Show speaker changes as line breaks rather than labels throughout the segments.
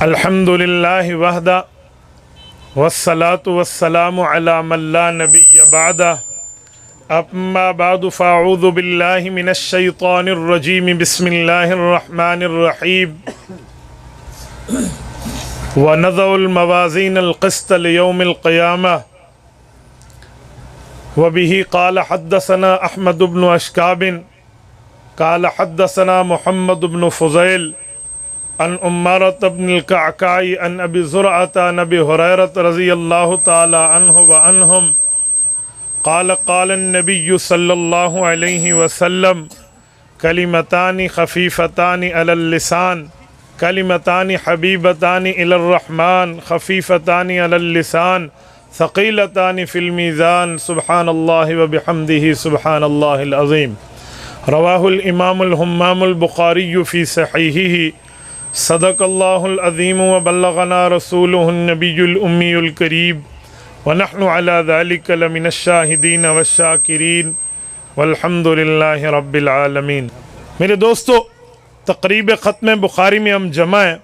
अल्हम्दुलिल्लाहि वहदा वस्सलातु वस्सलामु अला मन ला नबिय्य बअदा अम्मा बअदु फ़अऊज़ु बिल्लाहि मिनश शैतानिर रजीम बिस्मिल्लाहिर रहमानिर रहीम व नज़उल मवाज़ीनल क़िस्त लियौमिल क़ियामह व बिही क़ाल हद्दसना अहमद इब्न अशकाबिन क़ाल हद्दसना मुहम्मद इब्न फ़ुज़ैल अन उम्मारत इब्न अल-कअकाई अन अबी ज़ुरअत अन अबी हुरैरत रज़ियल्लाहु तआला अन्हु व अन्हुम क़ाल क़ाल अन्नबिय्यु सल्लल्लाहु अलैहि वसल्लम कलिमतानि ख़फ़ीफ़तानि अलल लिसान कलिमतानि हबीबतानि इलर रहमान ख़फ़ीफ़तानि अलल लिसान सक़ीलतानि फ़िल मीज़ान सुब्हानल्लाहि व बिहम्दिही सुब्हानल्लाहिल अज़ीम। रवाहुल इमामुल हुम्मामुल बुख़ारी फ़ी सहीहिही सदक़ल्लाहुल अज़ीम व बल्लग़ना रसूलुहुन नबियुल उम्मीयुल करीम व नहनु अला ज़ालिका लमिनश शाहिदीन वश्शाकिरीन वल्हम्दुलिल्लाहि रब्बिल आलमीन। मेरे दोस्तों, तक़रीब ख़त्म बुखारी में हम जमा हैं।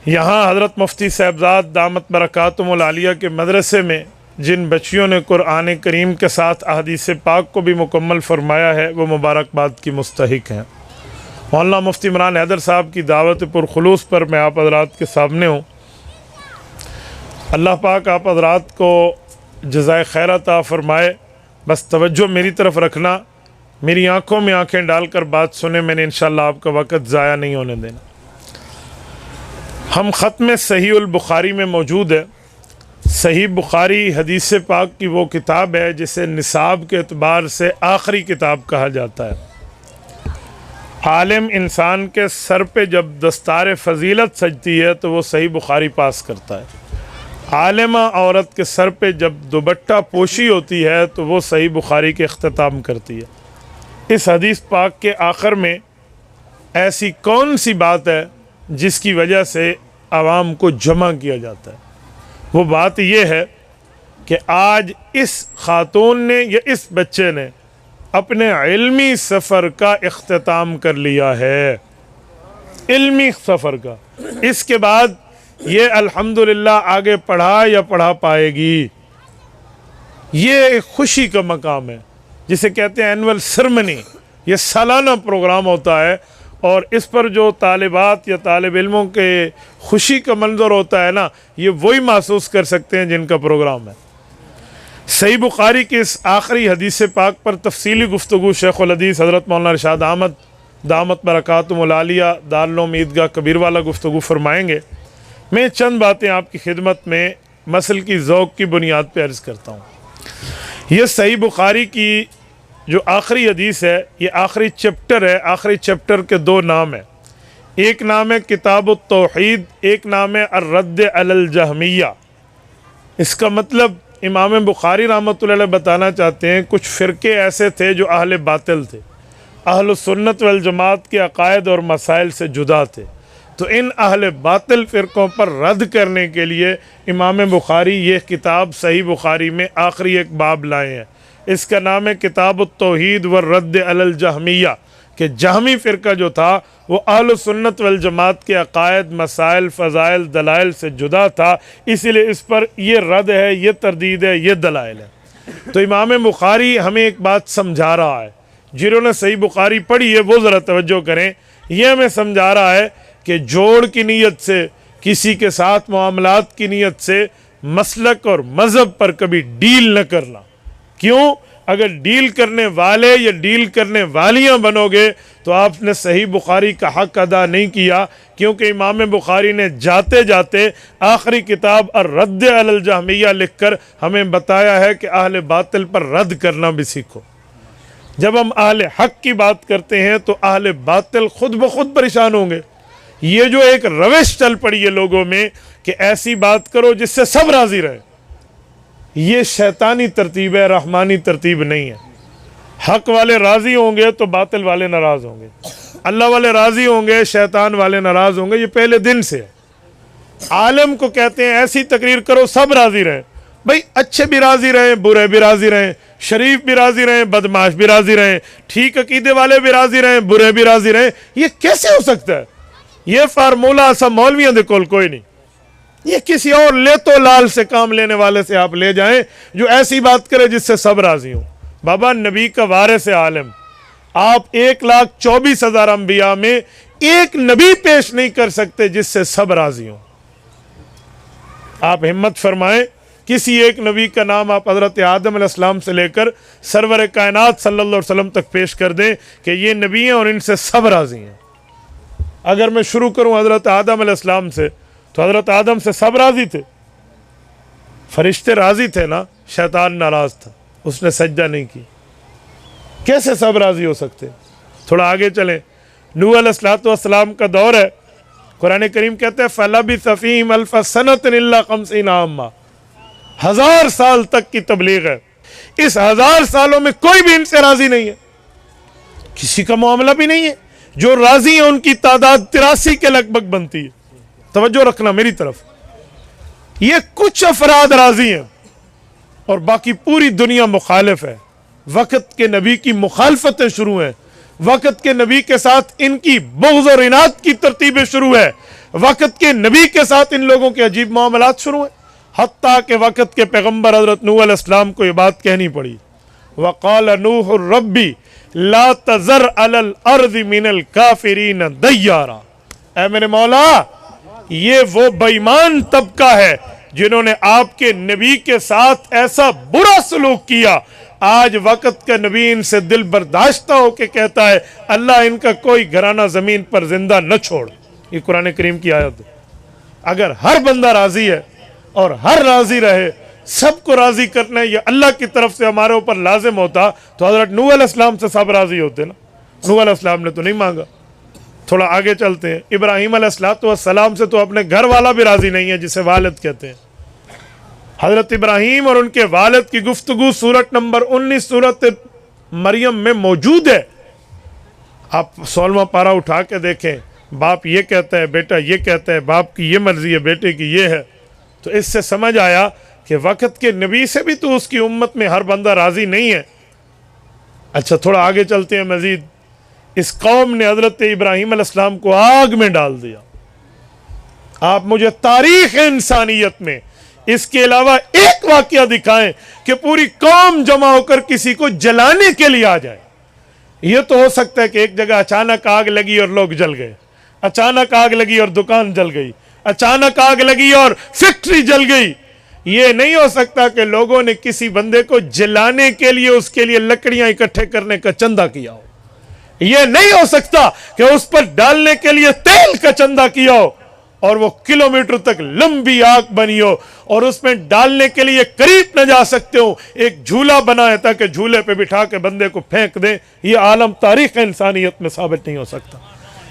यहाँ हज़रत मुफ्ती साहबज़ाद दामत बरकातुहुल आलिया के मदरसे में जिन बच्चियों ने कुरान करीम के साथ अहदीस पाक को भी मुकम्मल फ़रमाया है वो मुबारकबाद की मुस्तहिक हैं। मौलाना मुफ्ती इमरान हैदर साहब की दावत पुरखुलूस पर मैं आप हज़रात के सामने हूँ। अल्लाह पाक आप हज़रात को जज़ाए खैर अता फ़रमाए। बस तवज्जो मेरी तरफ रखना, मेरी आँखों में आँखें डालकर बात सुने, मैंने इंशाअल्लाह आपका वक़्त ज़ाया नहीं होने देना। हम ख़त्म सहीहुल बुखारी में मौजूद है। सही बुखारी हदीस पाक की वो किताब है जिसे निसाब के एतबार से आखिरी किताब कहा जाता है। आलिम इंसान के सर पे जब दस्तार फ़जीलत सजती है तो वो सही बुखारी पास करता है। आलिमा औरत के सर पे जब दुपट्टा पोशी होती है तो वो सही बुखारी के अख्तिताम करती है। इस हदीस पाक के आखिर में ऐसी कौन सी बात है जिसकी वजह से आवाम को जमा किया जाता है? वो बात ये है कि आज इस खातून ने या इस बच्चे ने अपने इल्मी सफ़र का इख्तिताम कर लिया है, इल्मी सफ़र का। इसके बाद ये अल्हम्दुलिल्लाह आगे पढ़ा या पढ़ा पाएगी। ये एक खुशी का मकाम है जिसे कहते हैं एनुअल सेरेमनी। ये सालाना प्रोग्राम होता है और इस पर जो तालिबात या तालिब इल्मों के खुशी का मंजर होता है ना, ये वही महसूस कर सकते हैं जिनका प्रोग्राम है। सही बुखारी की इस आखिरी हदीस पाक पर तफसीली गुफ्तगू शेखुल हदीस हज़रत मौलाना इरशाद अहमद दामत बरकातुहुल आलिया दारुल उलूम ईदगाह कबीरवाला गुफ्तगू फरमाएंगे। मैं चंद बातें आपकी खिदमत में मसल की ज़ौक़ की बुनियाद पर अर्ज़ करता हूँ। ये सही बुखारी की जो आखिरी हदीस है, ये आखिरी चैप्टर है। आखिरी चैप्टर के दो नाम हैं, एक नाम है किताबुत तौहीद, एक नाम है अर्रद्द अलल जहमिया। इसका मतलब इमाम बुखारी रहमतुल्लाह अलैह बताना चाहते हैं कुछ फ़िरके ऐसे थे जो अहले बातिल थे, अहल सुन्नत वल जमात के अकायद और मसाइल से जुदा थे। तो इन अहले बातिल फ़िरक़ों पर रद्द करने के लिए इमाम बुखारी ये किताब सही बुखारी में आखिरी एक बाब लाए हैं। इसका नाम है किताबुत तौहीद व रद्द अलल जहमिया, कि जहमी फ़िरका जो था वो अहल सुन्नत वल जमात के अकायद मसाइल फ़ज़ाइल दलाइल से जुदा था, इसीलिए इस पर ये रद्द है, ये तरदीद है, ये दलाइल है। तो इमाम बुखारी हमें एक बात समझा रहा है, जिन्होंने सही बुखारी पढ़ी है वो ज़रा तवज्जो करें। ये हमें समझा रहा है कि जोड़ की नीयत से, किसी के साथ मामलात की नीयत से मसलक और मज़हब पर कभी डील न करना। क्यों? अगर डील करने वाले या डील करने वालियाँ बनोगे तो आपने सही बुखारी का हक़ अदा नहीं किया, क्योंकि इमाम बुखारी ने जाते जाते आखिरी किताब अर्रद्द अलल जहमिया लिखकर हमें बताया है कि अहले बातिल पर रद्द करना भी सीखो। जब हम अहले हक़ की बात करते हैं तो अहले बातिल खुद ब खुद परेशान होंगे। ये जो एक रविश चल पड़ी है लोगों में कि ऐसी बात करो जिससे सब राज़ी रहे, ये शैतानी तरतीब है, रहमानी तरतीब नहीं है। हक़ वाले राज़ी होंगे तो बातिल वाले नाराज़ होंगे, अल्लाह वाले राज़ी होंगे, शैतान वाले नाराज़ होंगे। ये पहले दिन से है। आलम को कहते हैं ऐसी तकरीर करो सब राज़ी रहें। भाई अच्छे भी राज़ी रहें, बुरे भी राज़ी रहें, शरीफ भी राज़ी रहें, बदमाश भी राज़ी रहें, ठीक अकीदे वाले भी राज़ी रहें, बुरे भी राज़ी रहें। ये कैसे हो सकता है? ये फार्मूला सब मौलवियों दे कोल कोई नहीं। ये किसी और ले तो लाल से काम लेने वाले से आप ले जाएं जो ऐसी बात करे जिससे सब राजी हों। बाबा नबी का वारिस आलम, आप 1,24,000 अंबिया में एक नबी पेश नहीं कर सकते जिससे सब राजी हों। आप हिम्मत फरमाएं, किसी एक नबी का नाम आप हज़रत आदम अलैहिस्सलाम से लेकर सरवर कायनात सल्लल्लाहु अलैहि वसल्लम तक पेश कर दें कि ये नबी हैं और इनसे सब राजी हैं। अगर मैं शुरू करूं हज़रत आदम अलैहिस्सलाम से, तो हज़रत आदम से सब राजी थे, फरिश्ते राजी थे ना, शैतान नाराज था, उसने सजदा नहीं की। कैसे सब राजी हो सकते? थोड़ा आगे चलें, नूह अलैहिस्सलाम का दौर है, कुरान करीम कहते हैं फलबिथ फ़ीहिम अल्फ़ सनतिन इल्ला ख़म्सीना आम्मा, 1000 साल तक की तबलीग है। इस 1000 सालों में कोई भी इनसे राजी नहीं है, किसी का मामला भी नहीं है। जो राजी है उनकी तादाद 83 के लगभग बनती है। तवज्जो रखना मेरी तरफ, ये कुछ अफराद राजी हैं और बाकी पूरी दुनिया मुखालिफ है। वक़्त के नबी की मुखालफतें शुरू हैं, वक़्त के नबी के साथ इनकी बुग़्ज़ और इनाद की तरतीबें शुरू है, वक़्त के नबी के साथ इन लोगों के अजीब मामलात शुरू हैं। हत्ता के वक़्त के पैगम्बर हज़रत नूह अलैहिस्सलाम को ये बात कहनी पड़ी, वक़ाल नूह रब्बी ला तज़र अलल अर्ज़ि मिनल काफ़िरीन दय्यारा। ऐ मेरे मौला, ये वो बेईमान तबका है जिन्होंने आपके नबी के साथ ऐसा बुरा सलूक किया। आज वक़्त का नबी इनसे दिल बर्दाश्ता होके कहता है अल्लाह इनका कोई घराना ज़मीन पर जिंदा न छोड़। ये कुरान करीम की आयत है। अगर हर बंदा राज़ी है और हर राज़ी रहे, सबको राज़ी करना ये अल्लाह की तरफ से हमारे ऊपर लाजिम होता, तो हज़रत नूह अलैहिस्सलाम से सब राज़ी होते ना। नूह अलैहिस्सलाम ने तो नहीं मांगा। थोड़ा आगे चलते हैं, इब्राहीम अलैहिस्सलाम से तो अपने घर वाला भी राज़ी नहीं है, जिसे वालिद कहते हैं। हज़रत इब्राहीम और उनके वालिद की गुफ्तगू सूरत नंबर 19 सूरत मरियम में मौजूद है। आप 16वां पारा उठा के देखें, बाप ये कहता है, बेटा ये कहता है, बाप की ये मर्जी है, बेटे की ये है। तो इससे समझ आया कि वक़्त के नबी से भी तो उसकी उम्मत में हर बंदा राज़ी नहीं है। अच्छा, थोड़ा आगे चलते हैं मज़ीद। इस कौम ने हज़रत इब्राहीम अलैहिस्सलाम को आग में डाल दिया। आप मुझे तारीख़ इंसानियत में इसके अलावा एक वाक़या दिखाएं कि पूरी कौम जमा होकर किसी को जलाने के लिए आ जाए। यह तो हो सकता है कि एक जगह अचानक आग लगी और लोग जल गए, अचानक आग लगी और दुकान जल गई, अचानक आग लगी और फैक्ट्री जल गई। ये नहीं हो सकता कि लोगों ने किसी बंदे को जलाने के लिए उसके लिए लकड़ियां इकट्ठे करने का चंदा किया हो। यह नहीं हो सकता कि उस पर डालने के लिए तेल का चंदा किया हो और वो किलोमीटर तक लंबी आग बनी हो और उसमें डालने के लिए करीब न जा सकते हो, एक झूला बनाए ताकि झूले पे बिठा के बंदे को फेंक दें। यह आलम तारीख इंसानियत में साबित नहीं हो सकता।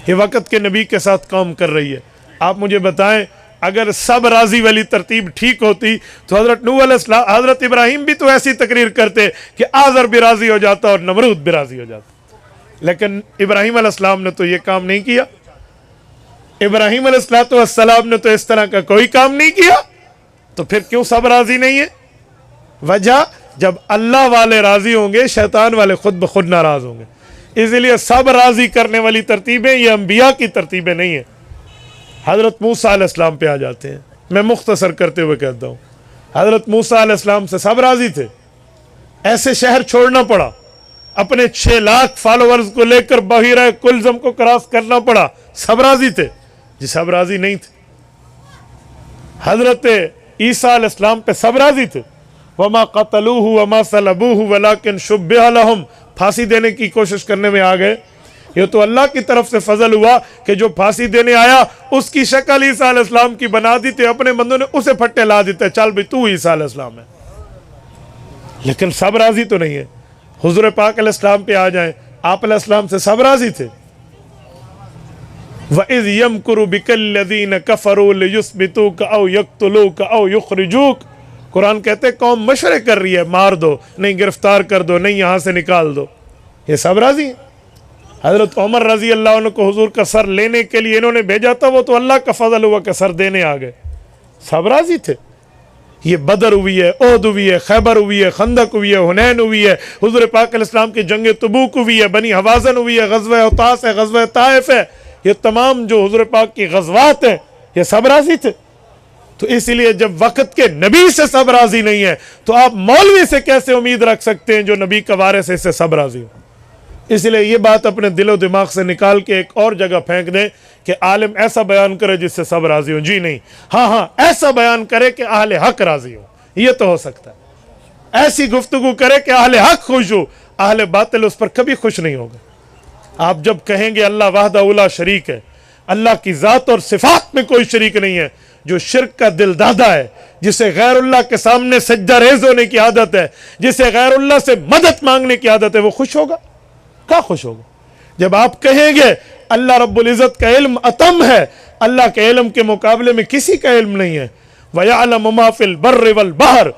ये वक़्त के नबी के साथ काम कर रही है। आप मुझे बताएं, अगर सब राजी वाली तरतीब ठीक होती तो हज़रत इब्राहीम भी तो ऐसी तकरीर करते कि आज़र भी राजी हो जाता और नमरूद भी राजी हो जाता। लेकिन इब्राहीम अलैहिस्सलाम ने तो ये काम नहीं किया। इब्राहीम अलैहिस्सलाम ने तो इस तरह का कोई काम नहीं किया। तो फिर क्यों सब राजी नहीं है? वजह, जब अल्लाह वाले राजी होंगे शैतान वाले खुद ब खुद नाराज होंगे। इसलिए सब राजी करने वाली तरतीबें ये अंबिया की तरतीबें नहीं है। हज़रत मूसा अलैहिस्सलाम पे आ जाते हैं। मैं मुख्तसर करते हुए कहता हूँ, हज़रत मूसा अलैहिस्सलाम से सब राजी थे। ऐसे शहर छोड़ना पड़ा, अपने 6 लाख फॉलोअर्स को लेकर बहीरा कुलज़म को क्रॉस करना पड़ा, सब राजी थे? जी सब राजी नहीं थे। हज़रत ईसा अलैहिस्सलाम पे सब राजी थे। वमा क़तलूहु वमा सलबूहु वलाकिन शुब्बिह लहुम, फांसी देने की कोशिश करने में आ गए। ये तो अल्लाह की तरफ से फजल हुआ कि जो फांसी देने आया उसकी शक्ल ईसा अलैहिस्सलाम की बना दी थी, अपने बंदों ने उसे फट्टे ला देते, चल भाई तू ईसा अलैहिस्सलाम है। लेकिन सब राजी तो नहीं है। हुज़ूर पाक अलैहिस्सलाम पे आ जाए, आप अलैहिस्सलाम से सब राजी थे। वइज़ यमकुरु बिकल्लज़ीन कफ़रू लियुस्बितूका औ यक़्तुलूका औ युख़रिजूक। कुरान कहते कौम मशवरे कर रही है, मार दो नहीं, गिरफ्तार कर दो नहीं, यहाँ से निकाल दो। ये सब राजी हैं। हज़रत उमर रज़ी अल्लाह अन्हु को हुजूर का सर लेने के लिए इन्होंने भेजा था, वो तो अल्लाह का फजल हुआ कि सर देने आ गए। सब राजी थे। ये बदर हुई है, ओहद हुई है, खैबर हुई है, खंदक हुई है, हुनैन हुई है, हुजूर पाक अलैहिस्सलाम की जंग तबूक हुई है, बनी हवाज़न हुई है, ग़ज़वा उतास है, ग़ज़वा ताइफ है। ये तमाम जो हुजूर पाक की गज़वात हैं ये सब राजी थे। तो इसीलिए जब वक्त के नबी से सब राजी नहीं है तो आप मौलवी से कैसे उम्मीद रख सकते हैं जो नबी का वारिस है इससे सब राजी हो। इसलिए ये बात अपने दिलो दिमाग से निकाल के एक और जगह फेंक दें कि आलिम ऐसा बयान करे जिससे सब राजी हो। जी नहीं, हाँ ऐसा बयान करे कि अहले हक राजी हो, ये तो हो सकता है। ऐसी गुफ्तगू करे कि अहले हक खुश हो, अहले बातिल उस पर कभी खुश नहीं होगा। आप जब कहेंगे अल्लाह वाहदा उला शरीक है, अल्लाह की ज़ात और सिफात में कोई शरीक नहीं है, जो शिर्क का दिल दादा है, जिसे गैरुल्लाह के सामने सज्जा रेज होने की आदत है, जिसे गैरुल्लाह से मदद मांगने की आदत है, वो खुश होगा? क्या खुश होगा? जब आप कहेंगे अल्लाह रब्बुल इज़्ज़त का इल्म अतम है, अल्लाह के इल्म के मुकाबले में किसी का इल्म नहीं है। वयअलमु मा फिल बर्रि वल बहर,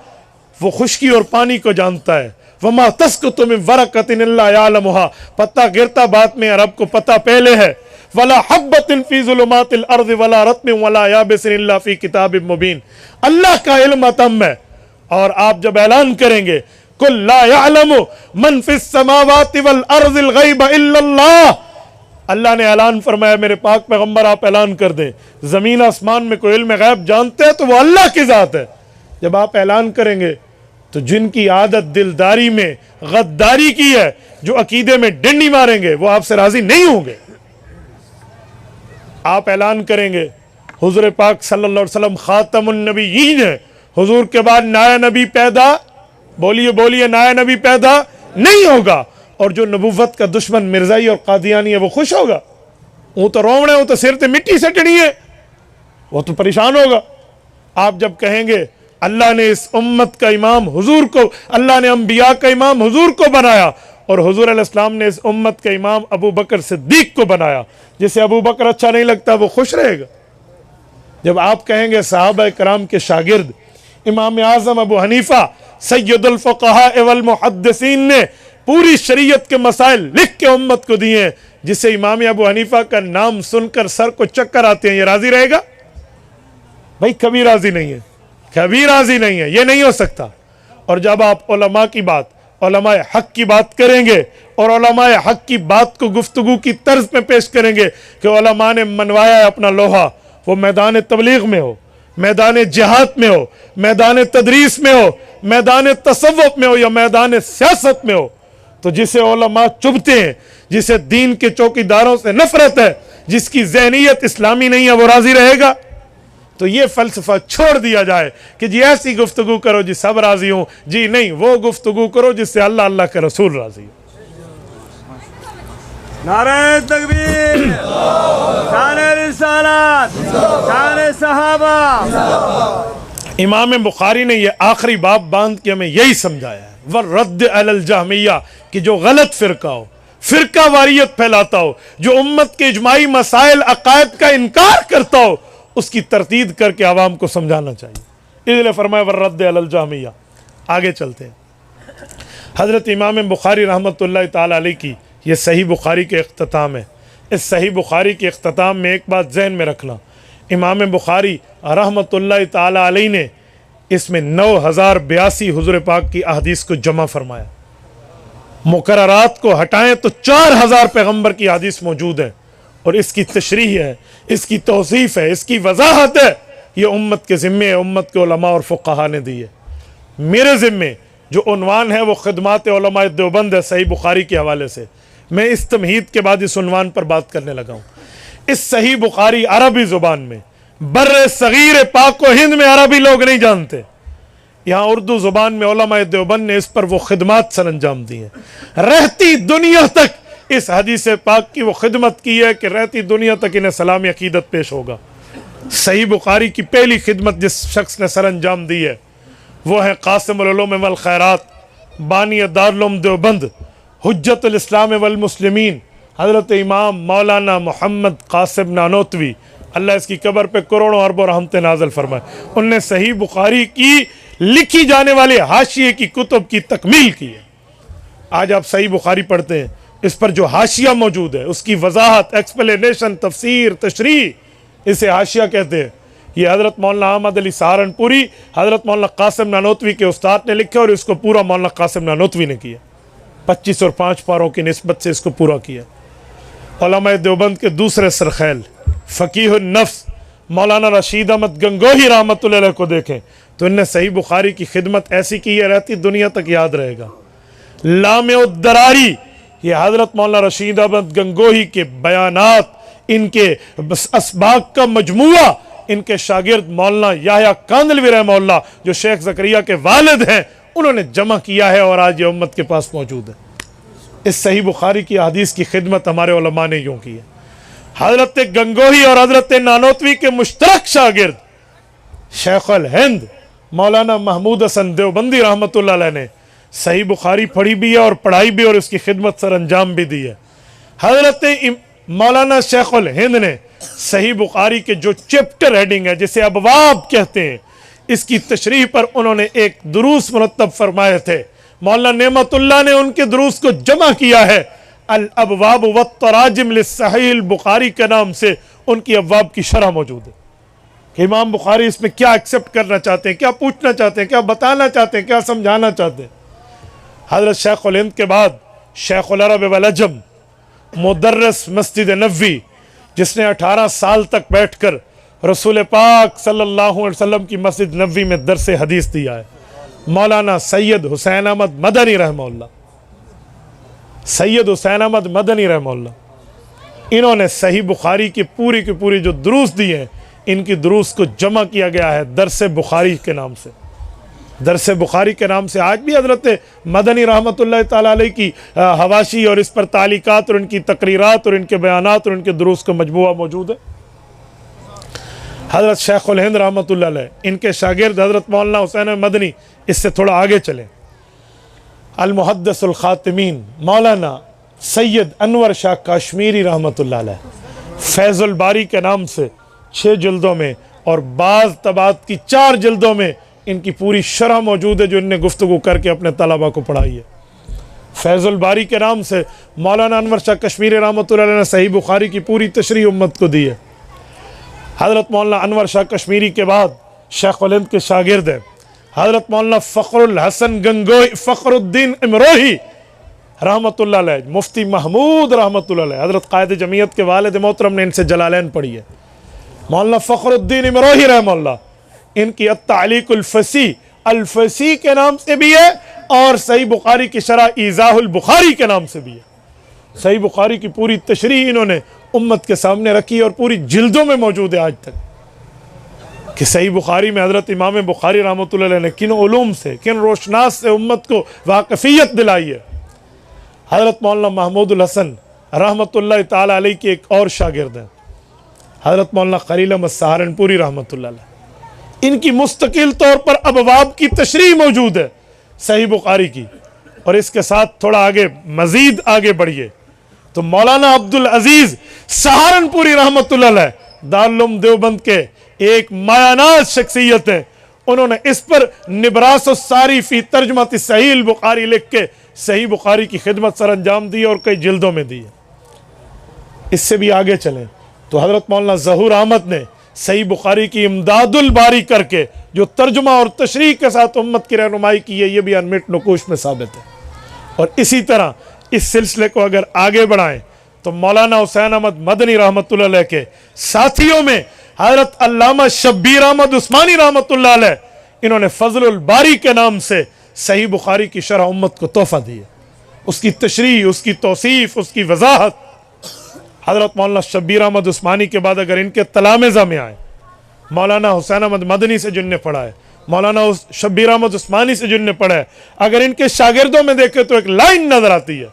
वो खुश्की और पानी को जानता है। वमा तस्कुतु मिन वरक़तिन इल्ला यअलमुहा, पत्ता गिरता बात में अरब को पता पहले है। वला हब्बतिन फी ज़ुलुमातिल अर्ज़ि वला रत्बिन वला याबिसिन इल्ला फी किताबिम मुबीन, अल्लाह का इल्म अतम है। और आप जब ऐलान करेंगे कुल ला यअलमु मन फिस समावाति वल अर्ज़िल गैब इल्लल्लाह, अल्लाह ने ऐलान फरमाया, मेरे पाक पैगंबर आप ऐलान कर दें जमीन आसमान में कोई इल्म गैब जानते हैं तो वो अल्लाह की ज़ात है। जब आप ऐलान करेंगे तो जिनकी आदत दिलदारी में गद्दारी की है, जो अकीदे में डंडी मारेंगे, वो आपसे राजी नहीं होंगे। आप ऐलान करेंगे हुजूर पाक सल्लल्लाहु अलैहि वसल्लम खातमुन नबिय्यीन है, हुजूर के बाद नया नबी पैदा, बोलिए बोलिए, नया नबी पैदा नहीं होगा। और जो नबुव्वत का दुश्मन मिर्जाई और कादियानी है वो खुश होगा? वो तो रोवणे, वो तो सिर ते मिट्टी सटनी है, वो तो परेशान होगा। आप जब कहेंगे अल्लाह ने इस उम्मत का इमाम हुजूर को, अल्लाह ने अंबिया का इमाम हुजूर को बनाया और हुजूर अलैहिस्सलाम ने इस उम्मत का इमाम अबू बकर सिद्दीक को बनाया, जिसे अबू बकर अच्छा नहीं लगता वो खुश रहेगा। जब आप कहेंगे सहाबा कराम के शागिर्द इमाम आज़म अबू हनीफा सय्यदुल फुक़हा वल मुहद्दिसीन ने पूरी शरीयत के मसाइल लिख के उम्मत को दिए, जिसे इमाम अबू हनीफा का नाम सुनकर सर को चक्कर आते हैं, ये राजी रहेगा? भाई कभी राजी नहीं है, कभी राजी नहीं है, ये नहीं हो सकता। और जब आप उलमा की बात, उलमाए हक की बात करेंगे और उलमाए हक की बात को गुफ्तगू की तर्ज में पेश करेंगे कि उलमा ने मनवाया है अपना लोहा, वो मैदान तबलीग में हो, मैदान जिहाद में हो, मैदान तदरीस में हो, मैदान तसव्वुफ में हो या मैदान सियासत में हो, तो जिसे उलमा चुभते हैं, जिसे दीन के चौकीदारों से नफरत है, जिसकी ज़हनियत इस्लामी नहीं है, वो राजी रहेगा? तो ये फलसफा छोड़ दिया जाए कि जी ऐसी गुफ्तगू करो जी सब राजी हो। जी नहीं, वो गुफ्तगू करो जिससे अल्लाह अल्लाह के रसूल राजी हो।
नारे तकबीर, शाने रिसालत, शाने सहाबा।
इमाम बुखारी ने यह आखिरी बाब बांध के हमें यही समझाया है, वरद्द अलल जहमिया, कि जो गलत फिरका हो, फिरका वारियत फैलाता हो, जो उम्मत के इजमाई मसाइल अकायद का इनकार करता हो, उसकी तरतीद करके आवाम को समझाना चाहिए। इसलिए फरमाया वरद्द अलल जहमिया। आगे चलते हैं। हज़रत इमाम बुखारी रहमतुल्लाह ताला अलैह की ये सही बुखारी के इख्तिताम है। इस सही बुखारी के इख्तिताम में एक बात जहन में रखना, इमाम बुखारी रहमतुल्लाह ताला अलैह ने इसमें 9082 हुज़ूर पाक की अहदीस को जमा फरमाया। मुकर्ररात को हटाएं तो 4000 पैगम्बर की हदीस मौजूद है। और इसकी तशरीह है, इसकी तौसीफ़ है, इसकी वजाहत है, ये उम्मत के ज़िम्मे है, उम्मत के उलमा और फ़ुक़हा ने दी है। मेरे ज़िम्मे जो उन्वान है वो खिदमात उलमा देवबंद है सही बुखारी के हवाले से। मैं इस तमहीद के बाद इस उन्वान पर बात करने लगा हूँ। इस सही बुखारी अरबी ज़ुबान में बर्रे सगीर पाक व हिंद में अरबी लोग नहीं जानते, यहाँ उर्दू ज़ुबान में उलमा देवबंद ने इस पर वो खिदमात सर अंजाम दी हैं। रहती दुनिया तक इस हदीस पाक की वो खिदमत की है कि रहती दुनिया तक इन्हें सलामी अकीदत पेश होगा। सही बुखारी की पहली खिदमत जिस शख्स ने सर अंजाम दी है वो है कासिमुल उलूम वल खैरात, बानी दारुल उलूम देवबंद, हुज्जतुल इस्लाम वल मुस्लिमीन, हज़रत इमाम मौलाना मोहम्मद कासिम नानोतवी, अल्लाह इसकी कब्र पे करोड़ों अरबों रहमतें नाज़िल फरमाए। उनने सही बुखारी की लिखी जाने वाले हाशिये की कुतुब की तकमील की है। आज आप सही बुखारी पढ़ते हैं, इस पर जो हाशिया मौजूद है उसकी वजाहत, एक्सप्लेनेशन, तफसीर, तशरीह, इसे हाशिया कहते हैं। ये हज़रत मौलाना अहमद अली सहारनपुरी, हज़रत मौलाना कासिम नानोतवी के उस्ताद ने लिखा और इसको पूरा मौलाना कासिम नानोतवी ने किया। 25 और 5 पारों की निस्बत से इसको पूरा किया। उलमाए देवबंद के दूसरे सरखैल फ़कीह नफ्स मौलाना रशीद अहमद गंगोही रहमतुल्लाह अलैह को देखें तो इनने सही बुखारी की खिदमत ऐसी की है रहती दुनिया तक याद रहेगा। लामे-उद-दरारी ये हज़रत मौलाना रशीद अहमद गंगोही के बयानात, इनके असबाक का मजमुआ, इनके शागिर्द मौलाना याह्या कांदलवी रहमतुल्लाह जो शेख ज़करिया के वालिद हैं उन्होंने जमा किया है और आज ये उम्मत के पास मौजूद है। इस सही बुखारी की हदीस की खिदमत हमारे उलमा ने यूँ की है। हज़रत गंगोही और हज़रत नानोतवी के मुश्तरक शागिर्द शेखुल हिंद मौलाना महमूद हसन देवबंदी रहमतुल्लाह अलैह ने सही बुखारी पढ़ी भी है और पढ़ाई भी और उसकी खिदमत सर अंजाम भी दी है। हज़रत मौलाना शेखुल हिंद ने सही बुखारी के जो चैप्टर हेडिंग है जिसे अबवाब कहते हैं इसकी तशरीह पर उन्होंने एक दुरूस मुरत्तब फरमाए थे। मौलाना नेमतुल्लाह ने उनके दुरूस को जमा किया है। अल अबवाब व तराजिम लिस्सहीह बुखारी के नाम से उनकी अबवाब की शरह मौजूद है कि इमाम बुखारी इसमें क्या एक्सेप्ट करना चाहते हैं, क्या पूछना चाहते हैं, क्या बताना चाहते हैं, क्या समझाना चाहते हैं। हज़रत शेखुल हिंद के बाद शेखुल अरब वल अजम मुदर्रिस मस्जिद नबवी जिसने 18 साल तक बैठकर रसूल पाक सल्लल्लाहु अलैहि वसल्लम की मस्जिद नबवी में दरस हदीस दिया है, मौलाना सैयद हुसैन अहमद मदनी रहमतुल्लाह। सैयद हुसैन अहमद मदनी रहमतुल्लाह इन्होंने सही बुखारी की पूरी जो दुरूस दी हैं इनकी दुरूस को जमा किया गया है दरस बुखारी के नाम से। दरस बुखारी के नाम से आज भी हज़रत मदनी रहमतुल्लाह ताला अलैह की हवाशी और इस पर तालीकात और इनकी तकरीरात और इनके बयानात और इनके दुरूस का मजमुआ मौजूद है। हज़रत शेखुल हिंद रहमतुल्लाह अलैह इनके शागिर्द हज़रत मौलाना हुसैन मदनी इससे थोड़ा आगे चलें। अल मुहद्दिसुल खातिमीन मौलाना सैयद अनवर शाह काश्मीरी रहमतुल्लाह अलैह फैज़ुल बारी के नाम से 6 जिल्दों में और बाज़ तबात की 4 जिल्दों में इनकी पूरी शरह मौजूद है जो इनने गुफ्तगू करके अपने तलबा को पढ़ाई है। फैज़ुल बारी के नाम से मौलाना अनवर शाह कश्मीरी रहमतुल्लाह अलैह ने सही बुखारी की पूरी तशरीह उम्मत को दी है। हज़रत मौलाना अनवर शाह कश्मीरी के बाद शेखुल हिंद के शागिर्द हैं हज़रत मौलाना फ़खरुल हसन गंगोही फ़खरुद्दीन इमरोही रहमतुल्लाह अलैह, मुफ्ती महमूद रहमतुल्लाह अलैह हज़रत कायद जमीयत के वालिद मोहतरम ने इनसे जलालैन पढ़ी है। मौलाना फ़खरुद्दीन इमरोही रहमतुल्लाह इनकी अत्तालीकुल फ़सी अल फ़सी के नाम से भी है और सही बुखारी की शरह ईज़ाहुल बुखारी के नाम से भी है। सही बुखारी की पूरी तशरीह इन्होंने उम्मत के सामने रखी और पूरी जिल्दों में मौजूद है आज तक कि सही बुखारी में हज़रत इमाम बुखारी रहमतुल्लाह अलैह ने किन उलूम से किन रोशनास से उम्मत को वाकफ़ियत दिलाई है। हज़रत मौलाना महमूदुल हसन रहमतुल्लाह ताला अलैह के एक और शागिर्द हैं हज़रत मौलाना खलील अहमद सहारनपुरी रहमतुल्लाह अलैह, इनकी मुस्तकिल तौर पर अबवाब की तशरीह मौजूद है सही बुखारी की। और इसके साथ थोड़ा आगे मज़ीद आगे बढ़िए तो मौलाना अब्दुल अजीज़ सहारनपुरी रहमतुल्लाह अलैह दारुल उलूम देवबंद के एक मायानाज शख्सियत है। उन्होंने इस पर निबरास-उस-सारी फी तर्जुमत सहीह बुखारी लिख के सही बुखारी की खिदमत सर अंजाम दी और कई जिल्दों में दी है। इससे भी आगे चलें तो हज़रत मौलाना ज़हूर अहमद ने सही बुखारी की इमदादुल बारी करके जो तर्जुमा और तशरीह के साथ उम्मत की रहनुमाई की है ये भी अनमिट नकूश में साबित है। और इसी तरह इस सिलसिले को अगर आगे बढ़ाएं तो मौलाना हुसैन अहमद मदनी रहमतुल्लाह अलैह के साथियों में हज़रत अल्लामा शब्बीर अहमद उस्मानी रहमतुल्लाह अलैह इन्होंने फजलुल बारी के नाम से सही बुखारी की शरह उम्मत को तोहफा दी है। उसकी तशरीह, उसकी तौसीफ, उसकी वजाहत हज़रत मौलाना शब्बीर अहमद उस्मानी के बाद अगर इनके तलामेज़ा में आए मौलाना हुसैन अहमद मदनी से जिनने पढ़ा है, मौलाना शब्बीर अहमद उस्मानी से जिनने पढ़ा है, अगर इनके शागिर्दों में देखें तो एक लाइन नजर आती है।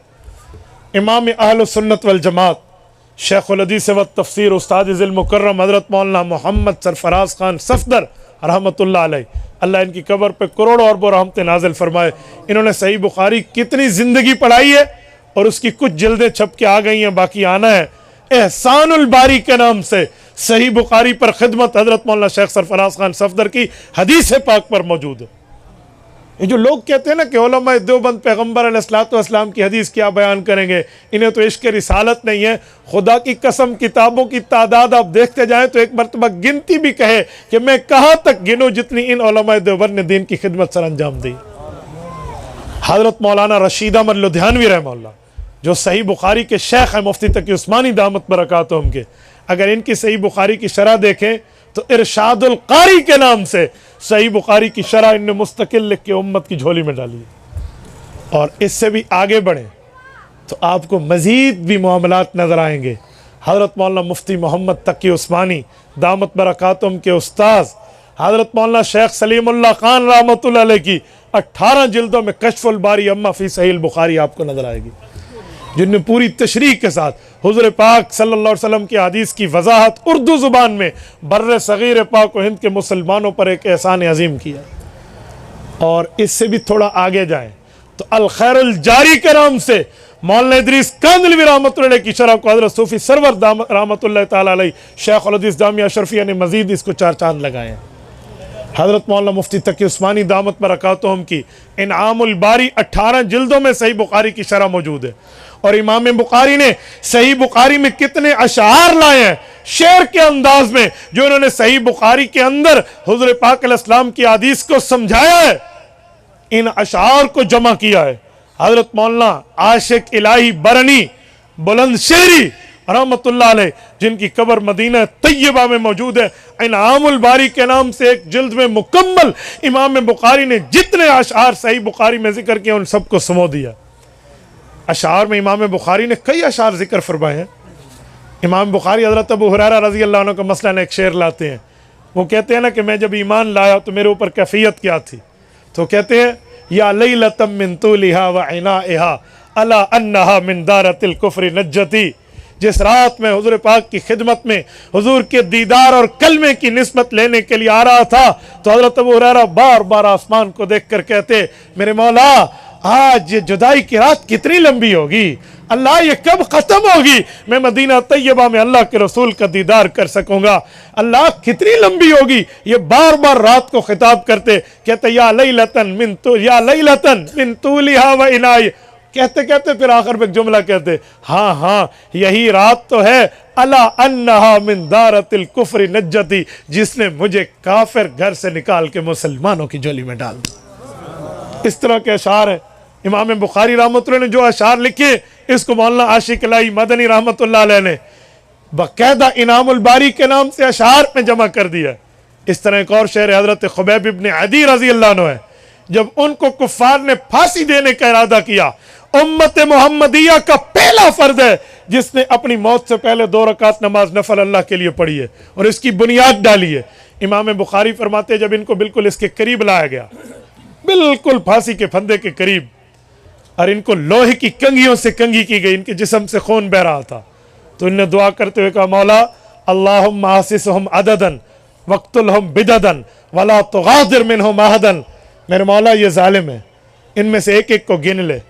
इमाम अहल सुन्नत वल जमात शेखुल हदीस व तफसीर उस्ताद ज़िल मुकर्रम हज़रत मौलाना मोहम्मद सरफराज खान सफदर रहमतुल्लाह अलैह, अल्लाह इनकी कब्र पे करोड़ों अरबों रहमतें नाज़िल फरमाए। इन्होंने सही बुखारी कितनी ज़िंदगी पढ़ाई है और उसकी कुछ जल्दें छप के आ गई हैं, बाकी आना है। एहसानुल बारी के नाम से सही बुखारी पर खिदमत हज़रत मौलाना शेख सरफराज खान सफदर की हदीस पाक पर मौजूद है। ये जो लोग कहते हैं ना कि उलमा देवबंद पैगम्बर अलैहिस्सलातु वस्सलाम की हदीस क्या बयान करेंगे, इन्हें तो इश्क रिसालत नहीं है। खुदा की कसम किताबों की तादाद आप देखते जाएं तो एक मरतबा गिनती भी कहे कि मैं कहाँ तक गिनूं जितनी इन उलमा देवबंद ने दीन की खिदमत सर अंजाम दी। हज़रत मौलाना रशीद अहमद लुधियानवी रहमतुल्लाह जो सही बुखारी के शेख हैं मुफ्ती तकी उस्मानी दामत बरकातुहुम के, अगर इनकी सही बुखारी की शरह देखें तो इरशादुल कारी के नाम से सही बुखारी की शरह इनने मुस्तकिल लिख के उम्मत की झोली में डाली है। और इससे भी आगे बढ़ें तो आपको मज़ीद भी मामलात नज़र आएंगे। हज़रत मौलाना मुफ्ती मोहम्मद तकी उस्मानी दामत बरकातुहुम के उस्ताद हज़रत मौलाना शेख सलीमुल्लाह खान रहमतुल्लाह अलैह की 18 जिल्दों में कश्फुल बारी अम्मा फ़ी सहीह बुखारी आपको नज़र आएगी, जिनमें पूरी तशरीह के साथ हुज़ूर पाक सल्लल्लाहु अलैहि वसल्लम की हदीस की वजाहत उर्दू ज़ुबान में बर्रे सगीर पाक व हिंद के मुसलमानों पर एक एहसान अजीम किया। और इससे भी थोड़ा आगे जाएं तो अल खैरुल जारी के नाम से मौलाना इदरीस कांदलवी रहमतुल्लाह अलैह की शरह को हज़रत सूफ़ी सरवर रहमतुल्लाह तआला अलैह शेख उल हदीस जामिया अशरफिया ने मज़ीद इसको 4 चांद लगाए हैं। हज़रत मौलाना मुफ्ती तकी उस्मानी दामत बरकातुहुम की इनामुल बारी 18 जिल्दों में सही बुखारी की शरह मौजूद है। और इमाम बुखारी ने सही बुखारी में कितने अशार लाए हैं शेर के अंदाज में, जो इन्होंने सही बुखारी के अंदर हुज़ूर पाक अलैहिस्सलाम की हदीस को समझाया है, इन अशार को जमा किया है। हज़रत मौलाना आशिक इलाही बरनी बुलंदशहरी रहमतुल्लाह अलैह, जिनकी कब्र मदीना तैयबा में मौजूद है, इनामुल बारी के नाम से एक जिल्द में मुकम्मल इमाम बुखारी ने जितने अशार सही बुखारी में जिक्र किए उन सबको समो दिया। अशार में इमाम बुखारी ने कई अशार जिक्र फरमाए हैं। इमाम बुखारी हज़रत अबू हुरैरा रज़ी अल्लाह अन्हु का मसलन एक शेर लाते हैं। वो कहते हैं ना कि मैं जब ईमान लाया तो मेरे ऊपर कैफियत क्या थी, तो कहते हैं या लैलतम मिन तुलिहा व इनाइहा अला अन्नहा मिन दारतिल कुफ्रि नज्जती, जिस रात में हुजूर पाक की खिदमत में हुजूर के दीदार और कलमे की निस्बत लेने के लिए आ रहा था, तो हज़रत अबू हुरैरा बार बार आसमान को देख कर कहते, मेरे मौला आज ये जुदाई की रात कितनी लंबी होगी, अल्लाह ये कब ख़त्म होगी, मैं मदीना तैयबा में अल्लाह के रसूल का दीदार कर सकूंगा, अल्लाह कितनी लंबी होगी। ये बार बार रात को खिताब करते, कहते या लैलतन मिन तुलिहा व इनाई, कहते कहते फिर आखिर में एक जुमला कहते, हाँ हाँ यही रात तो है, अला अन्नहा मिन दारतिल कुफ्रि नज्जती, जिसने मुझे काफिर घर से निकाल के मुसलमानों की झोली में डाल दिया। इस तरह के अशार है। इमाम बुखारी रहमतुल्लाह ने जो अशार लिखे, इसको मौलाना आशिक इलाही मदनी रहमतुल्लाह अलैह ने बाकायदा इनामुल बारी के नाम से अशार में जमा कर दिया। इस तरह एक और शेर हज़रत खुबैब इब्न अदी रज़ी अल्लाह अन्हु है, जब उनको कुफ्फार ने फांसी देने का इरादा किया, उम्मत मोहम्मदिया का पहला फर्ज है जिसने अपनी मौत से पहले 2 रकात नमाज नफल अल्लाह के लिए पढ़ी है और इसकी बुनियाद डाली है। इमाम बुखारी फरमाते जब इनको बिल्कुल इसके करीब लाया गया, बिल्कुल फांसी के फंदे के करीब, और इनको लोहे की कंघियों से कंघी की गई, इनके जिस्म से खून बह रहा था, तो इन्हें दुआ करते हुए कहा, मौला अल्लाहुम्मा आसिसहुम अददन वक्तुलहुम बिददन वला तुगादिर मिनहुम अहदन, मेरे मौला ये जालिम है, इनमें से एक एक को गिन ले,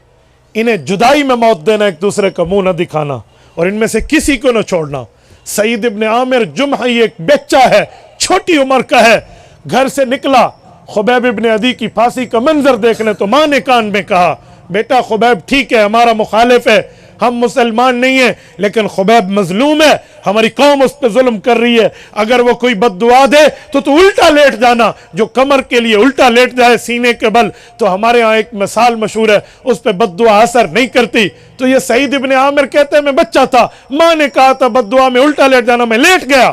इन्हें जुदाई में मौत देना, एक दूसरे का मुंह न दिखाना, और इनमें से किसी को न छोड़ना। सईद इब्न आमिर जुमही एक बच्चा है, छोटी उम्र का है, घर से निकला, खुबैब इब्न अदी की फांसी का मंजर देखने, तो माँ ने कान में कहा, बेटा खुबैब ठीक है, हमारा मुखालिफ है, हम मुसलमान नहीं है, लेकिन खुबैब मजलूम है, हमारी कौम उस पर जुल्म कर रही है, अगर वो कोई बद्दुआ दे तो तू उल्टा लेट जाना, जो कमर के लिए उल्टा लेट जाए सीने के बल, तो हमारे यहाँ एक मिसाल मशहूर है, उस पर बद्दुआ असर नहीं करती। तो ये सईद इब्न आमिर कहते हैं मैं बच्चा था, माँ ने कहा था बद्दुआ में उल्टा लेट जाना, मैं लेट गया,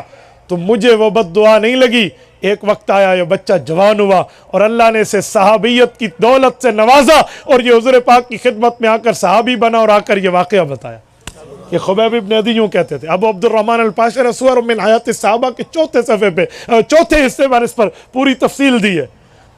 तो मुझे वो बद्दुआ नहीं लगी। एक वक्त आया, ये बच्चा जवान हुआ और अल्लाह ने इसे सहाबियत की दौलत से नवाजा और ये हुज़ूर पाक की खिदमत में आकर सहाबी बना और आकर ये वाक़या बताया। ये खुबैब इब्न अदी यूँ कहते थे। अबू अब्दुर्रहमान अल-पाशर सुवर मिन हयात सहाबा के चौथे सफ़े पे, चौथे हिस्से पर इस पर पूरी तफसील दी है।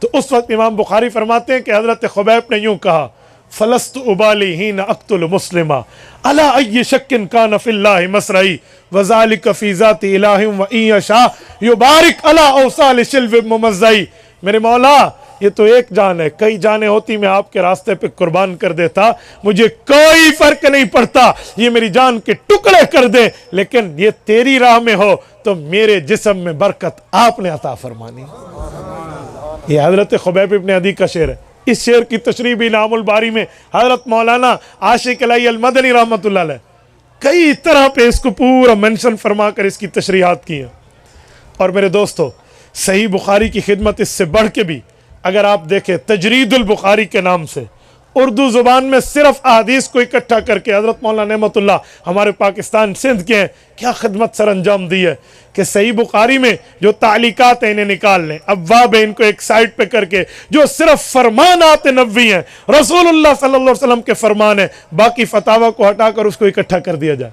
तो उस वक्त इमाम बुखारी फरमाते हैं कि हज़रत खुबैब ने यूँ कहा, फलस्तु उबाली हीन अक्तुल मुस्लिमा अला अय्य शक्किन कान फिल्लाहि मसरई वज़ालिक फी ज़ाति इलाहिम व इन यशा युबारिक अला औसाल शिल्व मुमज़्ज़ई। मेरे मौला ये तो एक जान है, कई जानें होती मैं आपके रास्ते पे कुर्बान कर देता, मुझे कोई फर्क नहीं पड़ता, ये मेरी जान के टुकड़े कर दे, लेकिन ये तेरी राह में हो तो मेरे जिस्म में बरकत आपने अता फरमानी। ये हज़रत खुबैब इब्न अदी का शेर है। इस शेर की तशरीह भी इनामुल बारी में हज़रत मौलाना आशिक इलाही अल मदनी रहमतुल्लाह अलैह कई तरह पे इसको पूरा मेंशन फरमा कर इसकी तशरीहात की हैं। और मेरे दोस्तों, सही बुखारी की खिदमत इससे बढ़ के भी अगर आप देखें, तजरीदुल बुखारी के नाम से उर्दू ज़ुबान में सिर्फ अहादीस को इकट्ठा करके हज़रत मौलाना नेमतुल्लाह हमारे पाकिस्तान सिंध के हैं, क्या खिदमत सर अंजाम दी है कि सही बुखारी में जो तालीकात हैं इन्हें निकाल लें, अब्वाब है इनको एक साइड पे करके, जो सिर्फ फरमानात नबवी हैं, रसूलुल्लाह सल्लल्लाहु अलैहि वसल्लम के फरमान है, बाकी फतावा को हटाकर उसको इकट्ठा कर दिया जाए।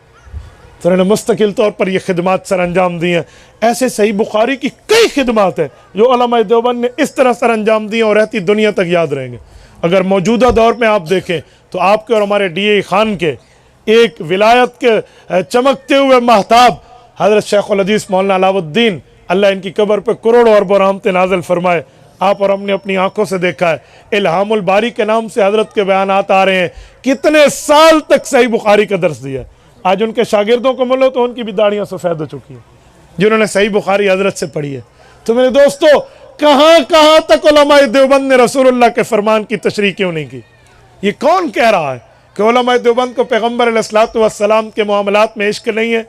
तो उन्होंने मुस्तकिल तौर पर ये खिदमात सर अंजाम दी हैं। ऐसे सही बुखारी की कई खिदमात हैं जो उलमा देवबंद ने इस तरह सर अंजाम दी हैं और रहती दुनिया तक याद रहेंगे। अगर मौजूदा दौर में आप देखें तो आपके और हमारे DA खान के एक विलायत के चमकते हुए महताब हज़रत शेखुल हदीस मौलाना अलाउद्दीन, अल्लाह इनकी कब्र पे करोड़ों अरबों रहमतें नाज़िल फरमाए, आप और हमने अपनी आंखों से देखा है। इल्हामुल बारी के नाम से हज़रत के बयानात आ रहे हैं, कितने साल तक सही बुखारी का दर्स दिया। आज उनके शागिर्दों को मिलो तो उनकी भी दाढ़ियाँ सफ़ेद हो चुकी हैं जिन्होंने सही बुखारी हज़रत से पढ़ी है। तो मेरे दोस्तों, कहाँ कहाँ तक उलमाए देवबंद ने रसूलुल्लाह के फरमान की तशरीह क्यों नहीं की? ये कौन कह रहा है कि उलमाए देवबंद को पैगम्बर अलैहिस्सलातु वस्सलाम के मामलात में इश्क नहीं है?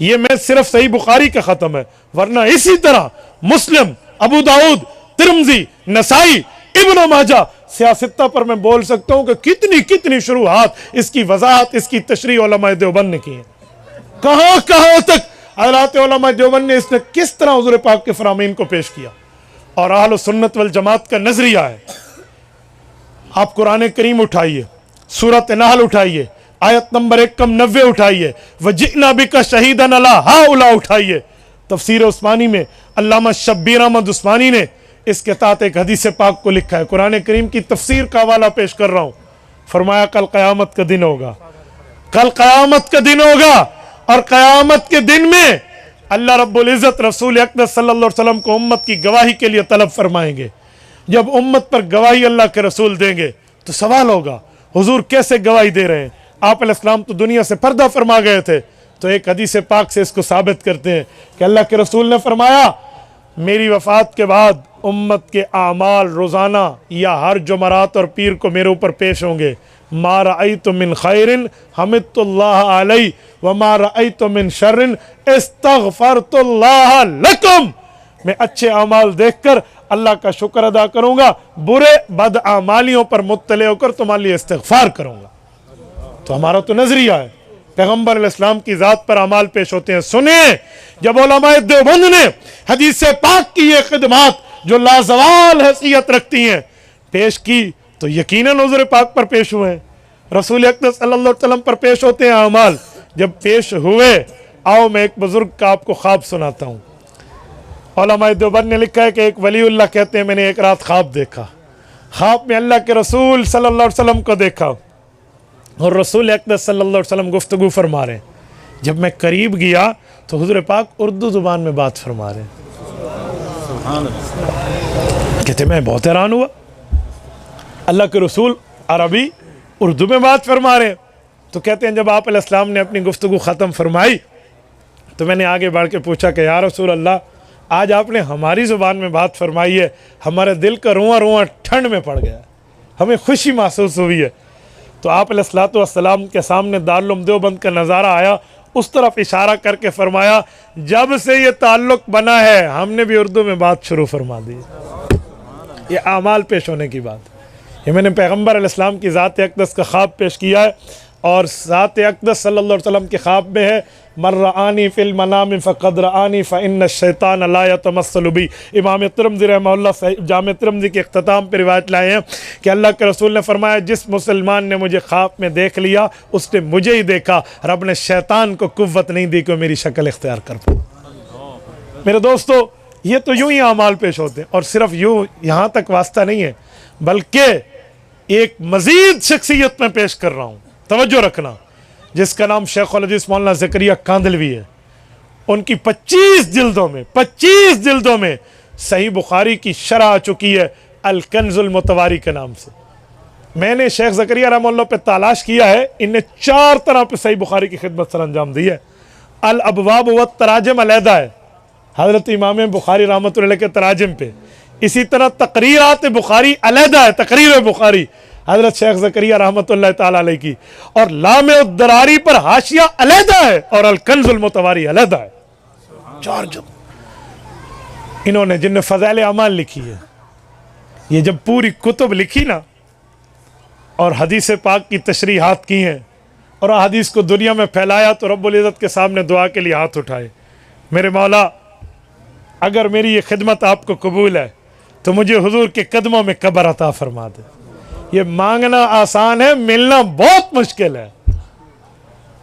ये मैं सिर्फ सही बुखारी का ख़त्म है, वरना इसी तरह मुस्लिम, अबू दाऊद, तिरमिज़ी, नसाई, इब्न माजा, सियासत्ता पर मैं बोल सकता हूँ कि कितनी कितनी शुरुआत, इसकी वजाहत, इसकी तशरीह उलमाए देवबंद ने की है। कहाँ कहाँ तक हज़रात उलमाए देवबंद ने इसने किस तरह हुज़ूर पाक के फरामीन को पेश किया। और अहल सुन्नत वल जमात का नजरिया है, आप कुरान करीम उठाइए, सूरत नहल उठाइए, आयत नंबर 190 उठाइए, वजिना बिका शहीदन अला हाउला उठाइए, तफसीर उस्मानी में अल्लामा शब्बीर अहमद उस्मानी ने इसके तहत एक हदीस पाक को लिखा है। कुरान करीम की तफसीर का हवाला पेश कर रहा हूँ। फरमाया कल क़यामत का दिन होगा, कल क़यामत का दिन होगा और क़यामत के दिन में अल्लाह रब्बुल इज़्ज़त रसूल अक़दस सल्लल्लाहु अलैहि वसल्लम को उम्मत की गवाही के लिए तलब फरमाएंगे। जब उम्मत पर गवाही अल्लाह के रसूल देंगे तो सवाल होगा, हुजूर कैसे गवाही दे रहे हैं? आप अलैहिस्सलाम तो दुनिया से पर्दा फरमा गए थे। तो एक हदीस पाक से इसको साबित करते हैं कि अल्लाह के रसूल ने फरमाया, मेरी वफ़ात के बाद उम्मत के आमाल रोज़ाना या हर जुमरात और पीर को मेरे ऊपर पेश होंगे। मा रअयतु मिन खैरिन हमिदुल्लाह अलैहि व मा रअयतु मिन शर्रिन इस्तगफरतुल्लाह लकुम। मैं अच्छे अमाल देखकर अल्लाह का शुक्र अदा करूँगा, बुरे बद आमालियों पर मुत्तले होकर तुम्हारे लिए इस्तिग़फ़ार करूँगा। तो हमारा तो नज़रिया है, पैगम्बर अलैहिस्सलाम की ज़ात पर अमाल पेश होते हैं। सुने, जब उलमाए देवबंद ने हदीस पाक की ये खिदमात जो लाजवाल हैसियत रखती हैं पेश की, तो यकीनन हुज़ूर पाक पर पेश हुए हैं, रसूल अक़दस सल्लल्लाहु अलैहि वसल्लम पर पेश होते हैं अमाल। जब पेश हुए, आओ मैं एक बुज़ुर्ग का आपको ख्वाब सुनाता हूँ। उलमाए देवबंद ने लिखा है कि एक वलीउल्लाह कहते हैं, मैंने एक रात ख्वाब देखा, ख्वाब में अल्लाह के रसूल सल्लल्लाहु अलैहि वसल्लम को देखा और रसूल अक़दस सल्लल्लाहु अलैहि वसल्लम गुफ्तगू फरमा रहे हैं। जब मैं करीब गया तो हुज़ूर पाक उर्दू ज़ुबान में बात फरमा रहे हैं। कहते मैं बहुत हैरान हुआ, अल्लाह के रसूल अरबी उर्दू में बात फरमा रहे हैं। तो कहते हैं जब आप अलैहिस्सलाम ने अपनी गुफ्तगू ख़त्म फरमाई तो मैंने आगे बढ़ के पूछा कि या रसूल अल्लाह, आज आपने हमारी ज़ुबान में बात फरमाई है, हमारे दिल का रुआं रुआं ठंड में पड़ गया, हमें खुशी महसूस हुई है। तो आप अलैहिस्सलातु वस्सलाम के सामने दारुल उलूम देवबंद का नज़ारा आया, उस तरफ इशारा करके फरमाया, जब से ये ताल्लुक़ बना है हमने भी उर्दू में बात शुरू फरमा दी। ये आमाल पेश होने की बात, ये मैंने पैगम्बर अलैहिस्सलाम की ज़ात अक़दस का ख्वाब पेश किया है और ज़ात अक़दस सल्लल्लाहु अलैहि वसल्लम के ख्वाब में है, मर रआनी फ़िल मनाम फ़क़द रआनी फ़इन्न शैतान ला यतमस्सलु बी। इमाम तिरमिज़ी रहमहुल्लाह जामे तिरमिज़ी के इख्तिताम पर रिवायत लाए हैं कि अल्लाह के रसूल ने फरमाया, जिस मुसलमान ने मुझे ख्वाब में देख लिया उसने मुझे ही देखा, रब ने शैतान को कुव्वत नहीं दी कि मेरी शक्ल इख्तियार कर पाए। मेरे दोस्तों, ये तो यूँ ही अमाल पेश होते हैं और सिर्फ यूँ यहाँ तक वास्ता नहीं है, बल्कि एक मज़ीद शख्सियत में पेश कर रहा हूँ, तवज्जो रखना, जिसका नाम शेखुल हदीस मौलाना ज़करिया कांदलवी है। उनकी 25 जिल्दों में सही बुखारी की शरह आ चुकी है अल कंज़ुल मुतवारी के नाम से। मैंने शेख ज़करिया रहमतुल्लाह पे तलाश किया है, इनने 4 तरह पे सही बुखारी की खिदमत सर अंजाम दी है। अल अबवाब व तराजम अलहदा है हज़रत इमाम बुखारी रहमतुल्लाह अलैह के तराजम पे, इसी तरह तकरीरात बुखारी अलहदा है, तकरीर बुखारी हज़रत शेख ज़करिया रहमतुल्लाह ताला अलैह की, और लामे उद्दरारी पर हाशिया अलहदा है और अल कंज़ुल मुतवारी अलहदा है। 4 जगह इन्होंने, जिनने फ़ज़ाइल अमाल लिखी है, ये जब पूरी कुतुब लिखी ना और हदीस पाक की तशरीहात की हैं और हदीस को दुनिया में फैलाया, तो रब्बुल इज़्ज़त के सामने दुआ के लिए हाथ उठाए, मेरे मौला अगर मेरी ये खिदमत आपको कबूल है तो मुझे हुजूर के कदमों में कब्र अता फरमा दे। ये मांगना आसान है, मिलना बहुत मुश्किल है।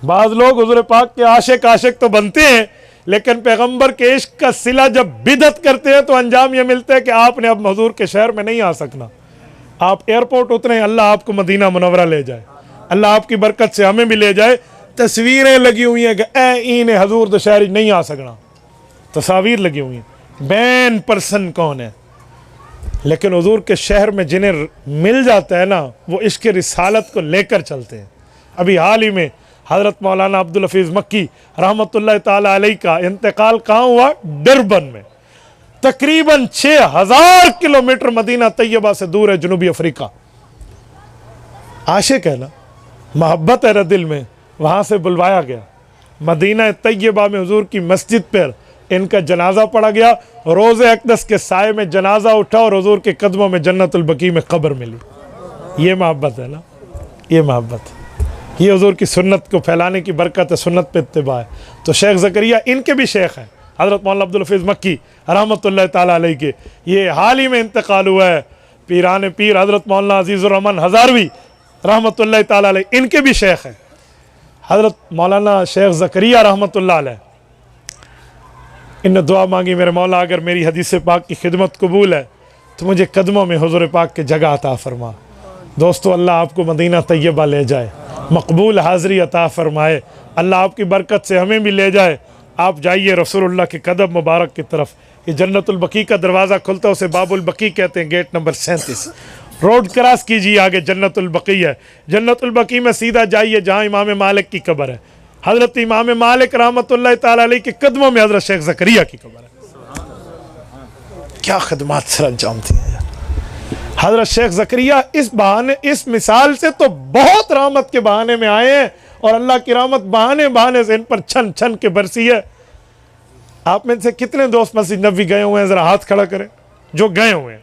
बाज़ लोग हुजूर पाक के आशिक तो बनते हैं, लेकिन पैगंबर के इश्क का सिला जब बिदअत करते हैं तो अंजाम यह मिलता है कि आपने अब हुजूर के शहर में नहीं आ सकना। आप एयरपोर्ट उतरे, अल्लाह आपको मदीना मुनव्वरा ले जाए, अल्लाह आपकी बरकत से हमें भी ले जाए। तस्वीरें लगी हुई हैं कि ए इन हजूर तो शहर नहीं आ सकना, तस्वीर लगी हुई हैं, बैन पर्सन कौन है। लेकिन हुजूर के शहर में जिन्हें मिल जाता है ना, वो इश्क रिसालत को लेकर चलते हैं। अभी हाल ही में हज़रत मौलाना अब्दुल हफीज़ मक्की रहमतुल्लाह ताला अलैह का इंतकाल कहाँ हुआ? डरबन में। तकरीबन 6000 किलोमीटर मदीना तैयबा से दूर है, जनूबी अफ्रीका। आशिक है ना, मोहब्बत है दिल में, वहाँ से बुलवाया गया। मदीना तैयबा में हुजूर की मस्जिद पर इनका जनाजा पड़ा गया, रोज़े अक़दस के साए में जनाजा उठा और हुजूर के कदमों में जन्नतुल बकी में कब्र मिली। ये मोहब्बत है ना, ये मोहब्बत, ये हुजूर की सुन्नत को फैलाने की बरकत है, सुन्नत पे इत्तिबा है। तो शेख ज़करिया इनके भी शेख हैं, हज़रत मौलाना अब्दुल हफीज़ मक्की रहमतुल्लाह ताला अलैह के। ये हाल ही में इंतकाल हुआ है पीरान पीर हज़रत मौलाना अज़ीज़ुर रहमान हज़ारवी रहमतुल्लाह ताला अलैह, इनके भी शेख हैं हज़रत मौलाना शेख ज़करिया रहमतुल्लाह अलैह। इन्होंने दुआ मांगी, मेरे मौला अगर मेरी हदीस पाक की खिदमत कबूल है तो मुझे कदमों में हुजूर पाक के जगह अता फरमा। दोस्तों, अल्लाह आपको मदीना तैयबा ले जाए, मकबूल हाज़री अता फरमाए, अल्लाह आपकी बरकत से हमें भी ले जाए। आप जाइए रसूलुल्लाह के कदम मुबारक की तरफ। ये जन्नतुल बकी का दरवाज़ा खुलता है, उसे बाबुल बकी कहते हैं, गेट नंबर 37। रोड क्रॉस कीजिए, आगे जन्नतुल बकी है। जन्नतुल बकी में सीधा जाइए जहाँ इमाम मालिक की कब्र है। हज़रत इमाम मालिक रहमतुल्लाह ताला अलैह के कदमों में हज़रत शेख ज़करिया की कब्र है। क्या खिदमत सर अंजाम थी यार हज़रत शेख ज़करिया। इस बहाने, इस मिसाल से तो बहुत रहमत के बहाने में आए हैं और अल्लाह की रहमत बहाने बहाने से इन पर छन छन के बरसी है। आप में से कितने दोस्त मस्जिद नबी गए हुए हैं? ज़रा हाथ खड़ा करें जो गए हुए हैं,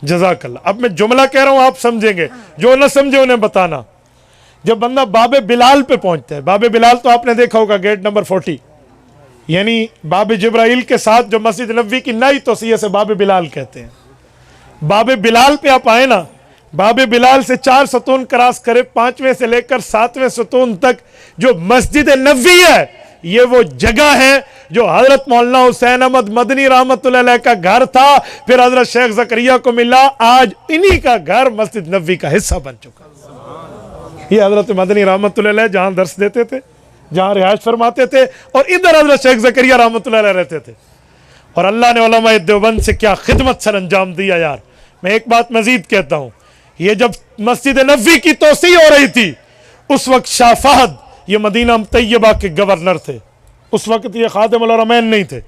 जज़ाकल्लाह। अब मैं जुमला कह रहा हूँ, आप समझेंगे, जो न समझे उन्हें बताना। जब बंदा बाबे बिलाल पे पहुंचता है, बाबे बिलाल तो आपने देखा होगा गेट नंबर 40, यानी बाबे जिब्राइल के साथ जो मस्जिद नबी की नई तोसीए से बाबे बिलाल कहते हैं। बाबे बिलाल पे आप आए ना, बाबे बिलाल से 4 सतून क्रॉस करे, 5वें से लेकर 7वें सतून तक जो मस्जिद नबी है, ये वो जगह है जो हजरत मौलाना हुसैन अहमद मदनी रहमतुल्लाह अलैह का घर था, फिर हजरत शेख ज़करिया को मिला, आज इन्हीं का घर मस्जिद नबी का हिस्सा बन चुका। ये हजरत मदनी रहमतुल्लाह अलैह जहाँ दर्स देते थे, जहाँ रिहाइश फरमाते थे, और इधर हजरत शेख ज़करिया रहमतुल्लाह अलैह रहते थे। और अल्लाह ने उलमा देवबंद से क्या खिदमत सर अंजाम दिया यार। मैं एक बात मजीद कहता हूँ, ये जब मस्जिद नबी की तोसी हो रही थी, उस वक्त शाह फहद ये मदीना तैयबा के गवर्नर थे, उस वक्त ये खादिमुल हरमैन नहीं थे।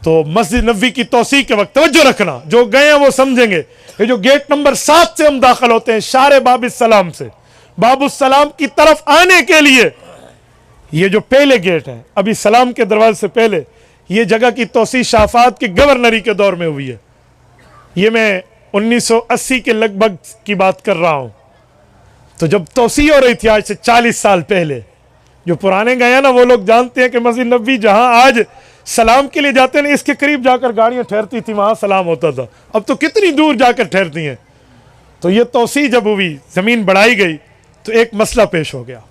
तो मस्जिद नबी की तोसी के वक्त तवज्जो रखना, जो गए हैं वो समझेंगे। ये जो गेट नंबर 7 से हम दाखिल होते हैं, शारे बाबुस्सलाम से, बाबुस्सलाम की तरफ आने के लिए ये जो पहले गेट है, अभी सलाम के दरवाजे से पहले, ये जगह की तोसी शाह फहद की गवर्नरी के दौर में हुई है। ये मैं 1980 के लगभग की बात कर रहा हूं। तो जब तोसी हो रही थी आज से 40 साल पहले, जो पुराने गए हैं ना वो लोग जानते हैं कि मस्जिद नबी जहां आज सलाम के लिए जाते हैं, इसके करीब जाकर गाड़ियां ठहरती थी, वहां सलाम होता था। अब तो कितनी दूर जाकर ठहरती हैं। तो ये तोसी जब हुई, जमीन बढ़ाई गई, तो एक मसला पेश हो गया।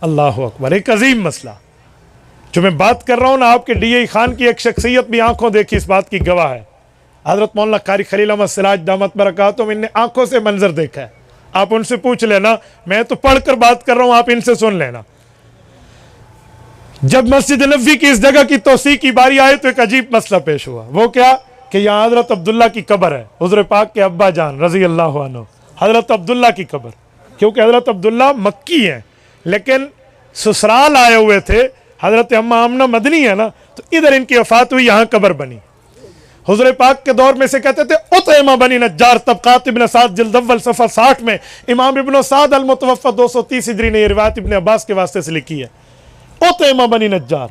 अल्लाह अकबर, एक अजीम मसला जो मैं बात कर रहा हूं ना, आपके DI खान की एक शख्सियत भी आंखों देखी इस बात की गवाह है। हजरत मौलाना कारी खलील अहमद सिराज दामत बरकातुहू, इनने आंखों से मंजर देखा है। आप उनसे पूछ लेना, मैं तो पढ़कर बात कर रहा हूं, आप इनसे सुन लेना। जब मस्जिद नबी की इस जगह की तोसी की बारी आए तो एक अजीब मसला पेश हुआ। वो क्या कि यहाँ हजरत अब्दुल्ला की कब्र है, हुज़ूर पाक के अब्बा जान रजी अल्लाह अन्हु, हजरत अब्दुल्ला की कब्र। क्योंकि हजरत अब्दुल्ला मक्की हैं, लेकिन ससुराल आए हुए थे, हजरत अम्मा आमना मदनी है ना, तो इधर इनकी वफात हुई, यहाँ कब्र बनी। हुज़ूर पाक के दौर में से कहते थे उतैमा बनी नज्जार, तबक़ात इब्न साद जिल्द अव्वल सफ़ा 60 में इमाम इब्न साद अल मुतवफ़्फ़ा 230 हिजरी ने ये रिवायत इब्न अब्बास के वास्ते से लिखी है। उतैमा बनी नज्जार,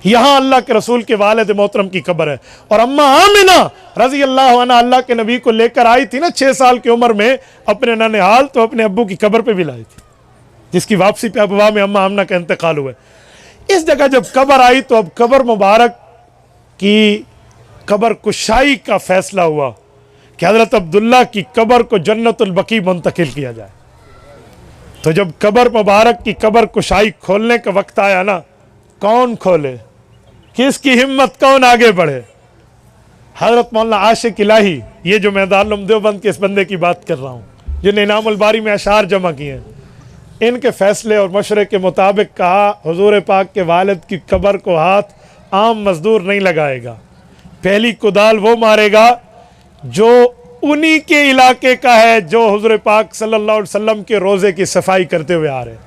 यहाँ अल्लाह के रसूल के वालिद मोहतरम की कब्र है। और अम्मा आमिना रजी अल्लाह अन्हा अल्लाह के नबी को लेकर आई थी ना 6 साल की उम्र में अपने ननिहाल, तो अपने अब्बू की कब्र पे भी लाई थी, जिसकी वापसी पे अबवा में अम्मा आमिना का इंतकाल हुआ। इस जगह जब कब्र आई तो अब कब्र मुबारक की कब्र कुशाई का फैसला हुआ कि हज़रत अब्दुल्ला की कब्र को जन्नतुल बकी मुंतकिल किया जाए। तो जब कब्र मुबारक की कब्र कुशाई खोलने का वक्त आया ना, कौन खोले, किसकी हिम्मत, कौन आगे बढ़े? हज़रत मौलाना आशिक इलाही, ये जो मैं दारुल उलूम देवबंद के इस बंदे की बात कर रहा हूँ जिन्हें इनामुल बारी में अशार जमा किए हैं, इनके फैसले और मशवरे के मुताबिक कहा हुजूर पाक के वालिद की कब्र को हाथ आम मजदूर नहीं लगाएगा, पहली कुदाल वो मारेगा जो उन्हीं के इलाके का है, जो हुजूर पाक सल्लल्लाहु अलैहि वसल्लम के रोज़े की सफाई करते हुए आ रहे हैं।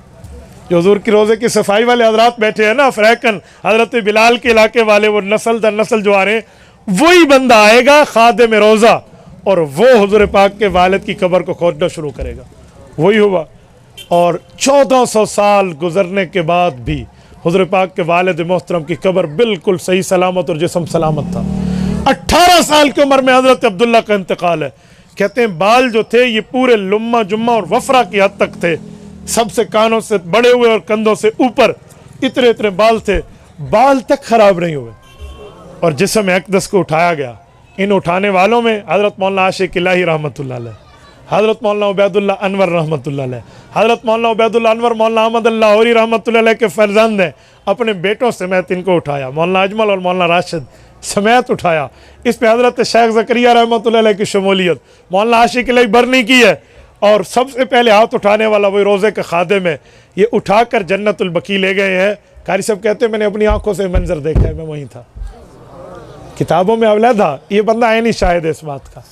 जो हुजूर की रोज़े की सफाई वाले हजरात बैठे हैं ना, फ्रैकन हजरत बिलाल के इलाके वाले, वो नस्ल दर नस्ल जो आ रहे हैं, वही बंदा आएगा खादिम रोज़ा, और वो हुजूर पाक के वालिद की कब्र को खोदना शुरू करेगा। वही हुआ। और 1400 साल गुजरने के बाद भी हुजूर पाक के वालिद मोहतरम की कब्र बिल्कुल सही सलामत और जिस्म सलामत था। 18 साल की उम्र में हजरत अब्दुल्ला का इंतकाल है। कहते हैं बाल जो थे ये पूरे लुम्मा जुम्मा और वफरा की हद तक थे, सबसे कानों से बड़े हुए और कंधों से ऊपर इतने इतने बाल थे, बाल तक खराब नहीं हुए। और जिस्म अक़दस को उठाया गया। इन उठाने वालों में हज़रत मौलाना आशिक इलाही रहमतुल्लाह अलैह, हज़रत मौलाना उबैदुल्लाह अनवर रहमतुल्लाह अलैह, हज़रत मौलाना उबैदुल्लाह अनवर मौलाना अहमद लाहौरी रहमतुल्लाह अलैह के फर्जंद हैं। अपने बेटों समेत इनको उठाया, मौलाना अजमल और मौलाना राशिद समेत उठाया। इस पे हज़रत शेख ज़करिया रहमतुल्लाह अलैह की शमूलियत, मौलाना आशिक इलाही बरनी की है। और सबसे पहले हाथ उठाने वाला वही रोज़े का खादिम है। ये उठाकर जन्नतुल बकी ले गए हैं। कारी साहब कहते हैं मैंने अपनी आंखों से मंजर देखा है, मैं वहीं था, किताबों में अवला था। ये बंदा है नहीं शायद इस बात का।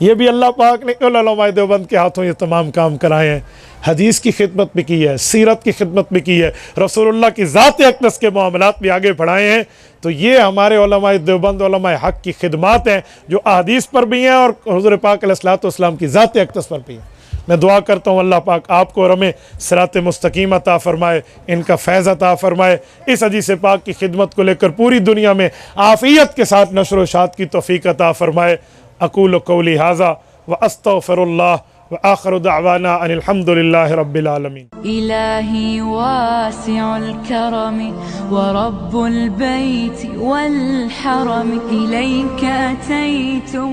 ये भी अल्लाह पाक ने उलमाए देवबंद के हाथों ये तमाम काम कराए हैं। हदीस की खिदमत भी की है, सीरत की खिदमत भी की है, रसूलुल्लाह की ज़ात अक़दस के मामलात भी आगे बढ़ाए हैं। तो ये हमारे उलमाए देवबंद उलमाए हक़ की खिदमत हैं जो अहदीस पर भी हैं और हुज़ूर पाक अलैहिस्सलातु वस्सलाम की ज़ात अक़दस पर भी हैं। मैं दुआ करता हूँ अल्लाह पाक आपको और हमें सिरात मुस्तकीम अता फ़रमाए, इनका फैज़ अता फ़रमाए। इस हदीस पाक की खिदमत को लेकर पूरी दुनिया में आफ़ियत के साथ नशर व शात की तौफ़ीक़ अता फ़रमाए। अक़ूलु क़ौली हाज़ा व अस्तग़फ़िरुल्लाह व आख़िरु दअवाना अनिल हम्दुलिल्लाहि रब्बिल आलमीन।
इलाही वासिउल करम व रब्बुल बैति वल हरम इलैका अतैतु